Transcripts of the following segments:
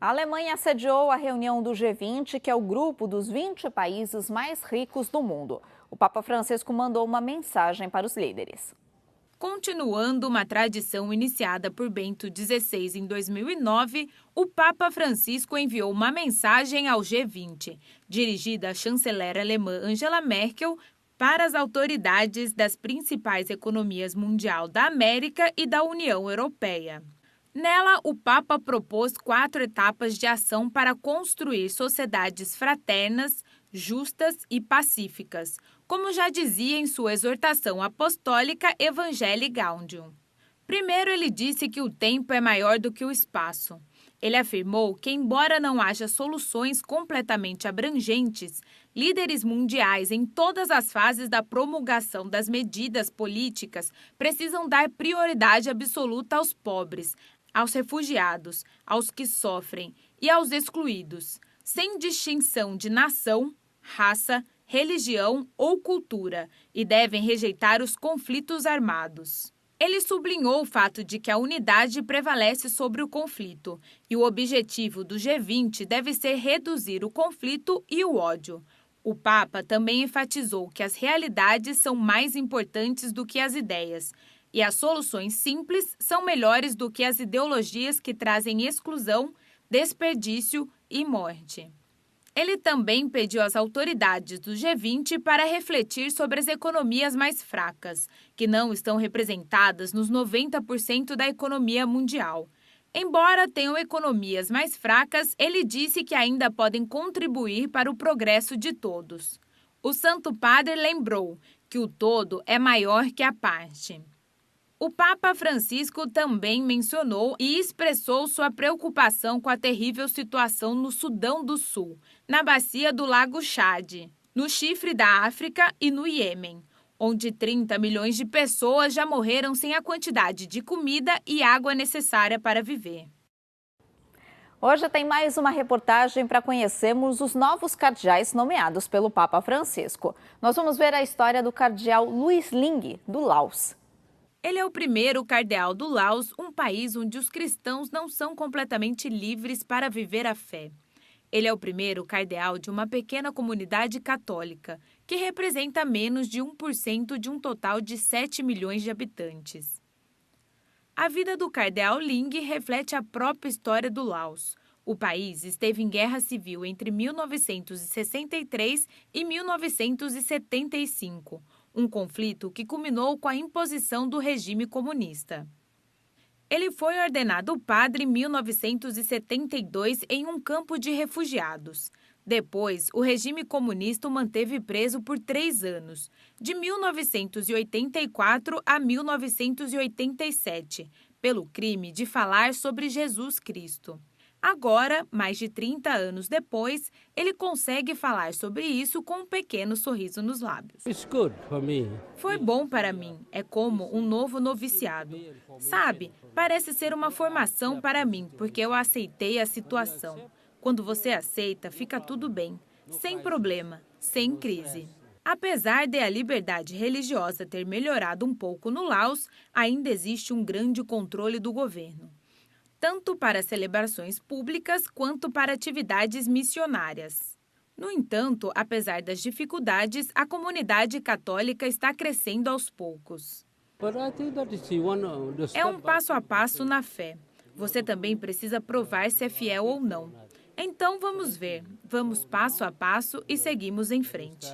A Alemanha sediou a reunião do G20, que é o grupo dos 20 países mais ricos do mundo. O Papa Francisco mandou uma mensagem para os líderes. Continuando uma tradição iniciada por Bento XVI em 2009, o Papa Francisco enviou uma mensagem ao G20, dirigida à chanceler alemã Angela Merkel, para as autoridades das principais economias mundial da América e da União Europeia. Nela, o Papa propôs 4 etapas de ação para construir sociedades fraternas, justas e pacíficas, como já dizia em sua exortação apostólica Evangelii Gaudium. Primeiro, ele disse que o tempo é maior do que o espaço. Ele afirmou que, embora não haja soluções completamente abrangentes, líderes mundiais em todas as fases da promulgação das medidas políticas precisam dar prioridade absoluta aos pobres, aos refugiados, aos que sofrem e aos excluídos, sem distinção de nação, raça, religião ou cultura, e devem rejeitar os conflitos armados. Ele sublinhou o fato de que a unidade prevalece sobre o conflito e o objetivo do G20 deve ser reduzir o conflito e o ódio. O Papa também enfatizou que as realidades são mais importantes do que as ideias e as soluções simples são melhores do que as ideologias que trazem exclusão, desperdício e morte. Ele também pediu às autoridades do G20 para refletir sobre as economias mais fracas, que não estão representadas nos 90% da economia mundial. Embora tenham economias mais fracas, ele disse que ainda podem contribuir para o progresso de todos. O Santo Padre lembrou que o todo é maior que a parte. O Papa Francisco também mencionou e expressou sua preocupação com a terrível situação no Sudão do Sul, na bacia do Lago Chade, no Chifre da África e no Iêmen, onde 30 milhões de pessoas já morreram sem a quantidade de comida e água necessária para viver. Hoje tem mais uma reportagem para conhecermos os novos cardeais nomeados pelo Papa Francisco. Nós vamos ver a história do cardeal Luiz Ling, do Laos. Ele é o primeiro cardeal do Laos, um país onde os cristãos não são completamente livres para viver a fé. Ele é o primeiro cardeal de uma pequena comunidade católica, que representa menos de 1% de um total de 7 milhões de habitantes. A vida do cardeal Ling reflete a própria história do Laos. O país esteve em guerra civil entre 1963 e 1975, um conflito que culminou com a imposição do regime comunista. Ele foi ordenado padre em 1972 em um campo de refugiados. Depois, o regime comunista o manteve preso por 3 anos, de 1984 a 1987, pelo crime de falar sobre Jesus Cristo. Agora, mais de 30 anos depois, ele consegue falar sobre isso com um pequeno sorriso nos lábios. Foi bom para mim, é como um novo noviciado. Sabe, parece ser uma formação para mim, porque eu aceitei a situação. Quando você aceita, fica tudo bem, sem problema, sem crise. Apesar de a liberdade religiosa ter melhorado um pouco no Laos, ainda existe um grande controle do governo, tanto para celebrações públicas quanto para atividades missionárias. No entanto, apesar das dificuldades, a comunidade católica está crescendo aos poucos. É um passo a passo na fé. Você também precisa provar se é fiel ou não. Então vamos ver, vamos passo a passo e seguimos em frente.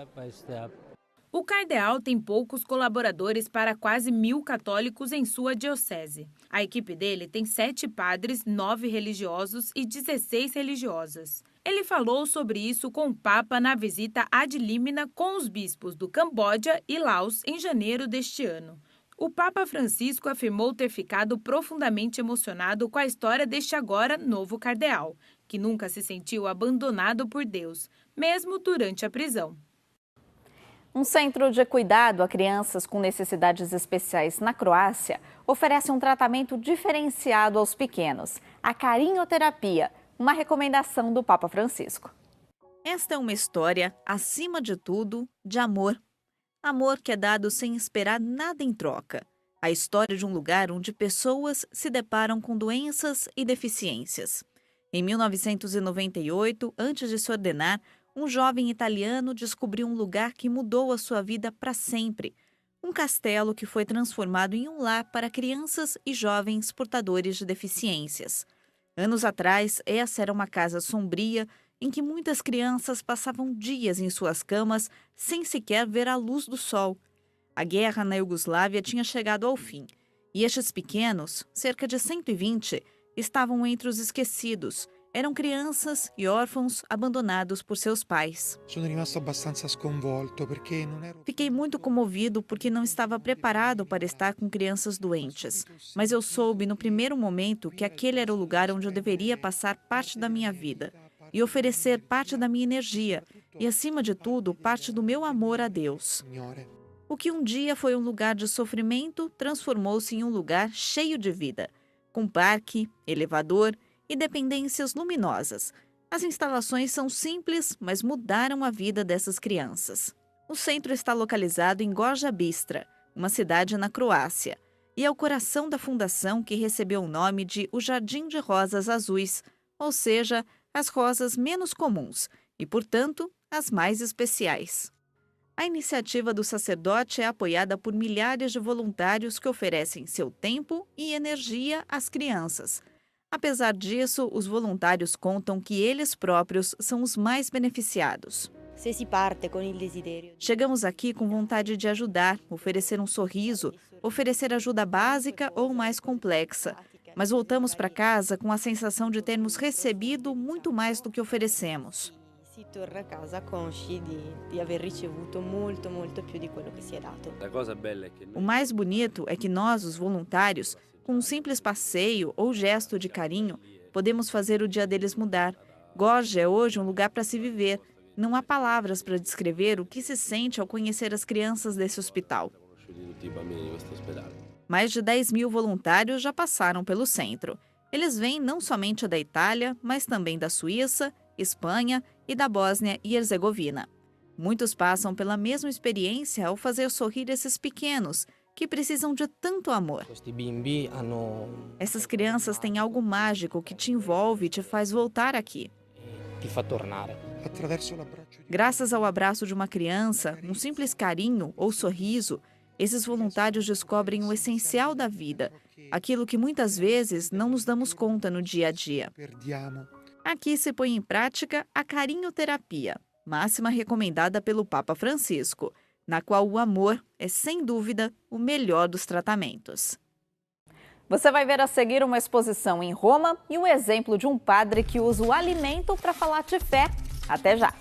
O cardeal tem poucos colaboradores para quase 1.000 católicos em sua diocese. A equipe dele tem 7 padres, 9 religiosos e 16 religiosas. Ele falou sobre isso com o Papa na visita ad limina com os bispos do Camboja e Laos em janeiro deste ano. O Papa Francisco afirmou ter ficado profundamente emocionado com a história deste agora novo cardeal, que nunca se sentiu abandonado por Deus, mesmo durante a prisão. Um centro de cuidado a crianças com necessidades especiais na Croácia oferece um tratamento diferenciado aos pequenos, a carinhoterapia, uma recomendação do Papa Francisco. Esta é uma história, acima de tudo, de amor. Amor que é dado sem esperar nada em troca. A história de um lugar onde pessoas se deparam com doenças e deficiências. Em 1998, antes de se ordenar, um jovem italiano descobriu um lugar que mudou a sua vida para sempre. Um castelo que foi transformado em um lar para crianças e jovens portadores de deficiências. Anos atrás, essa era uma casa sombria em que muitas crianças passavam dias em suas camas sem sequer ver a luz do sol. A guerra na Iugoslávia tinha chegado ao fim e estes pequenos, cerca de 120, estavam entre os esquecidos. Eram crianças e órfãos abandonados por seus pais. Fiquei muito comovido porque não estava preparado para estar com crianças doentes. Mas eu soube no primeiro momento que aquele era o lugar onde eu deveria passar parte da minha vida e oferecer parte da minha energia e, acima de tudo, parte do meu amor a Deus. O que um dia foi um lugar de sofrimento transformou-se em um lugar cheio de vida, com parque, elevador e dependências luminosas. As instalações são simples, mas mudaram a vida dessas crianças. O centro está localizado em Gorja Bistra, uma cidade na Croácia, e é o coração da fundação que recebeu o nome de O Jardim de Rosas Azuis, ou seja, as rosas menos comuns e, portanto, as mais especiais. A iniciativa do sacerdote é apoiada por milhares de voluntários que oferecem seu tempo e energia às crianças. Apesar disso, os voluntários contam que eles próprios são os mais beneficiados. Chegamos aqui com vontade de ajudar, oferecer um sorriso, oferecer ajuda básica ou mais complexa. Mas voltamos para casa com a sensação de termos recebido muito mais do que oferecemos. Torna a casa consci di aver ricevuto molto più di quello che si è dato. O mais bonito é que nós, os voluntários, com um simples passeio ou gesto de carinho, podemos fazer o dia deles mudar. Gorja é hoje um lugar para se viver. Não há palavras para descrever o que se sente ao conhecer as crianças desse hospital. Mais de 10 mil voluntários já passaram pelo centro. Eles vêm não somente da Itália, mas também da Suíça, Espanha e da Bósnia e Herzegovina. Muitos passam pela mesma experiência ao fazer sorrir esses pequenos, que precisam de tanto amor. Essas crianças têm algo mágico que te envolve e te faz voltar aqui. Graças ao abraço de uma criança, um simples carinho ou sorriso, esses voluntários descobrem o essencial da vida, aquilo que muitas vezes não nos damos conta no dia a dia. Aqui se põe em prática a carinhoterapia, máxima recomendada pelo Papa Francisco, na qual o amor é, sem dúvida, o melhor dos tratamentos. Você vai ver a seguir uma exposição em Roma e um exemplo de um padre que usa o alimento para falar de fé. Até já!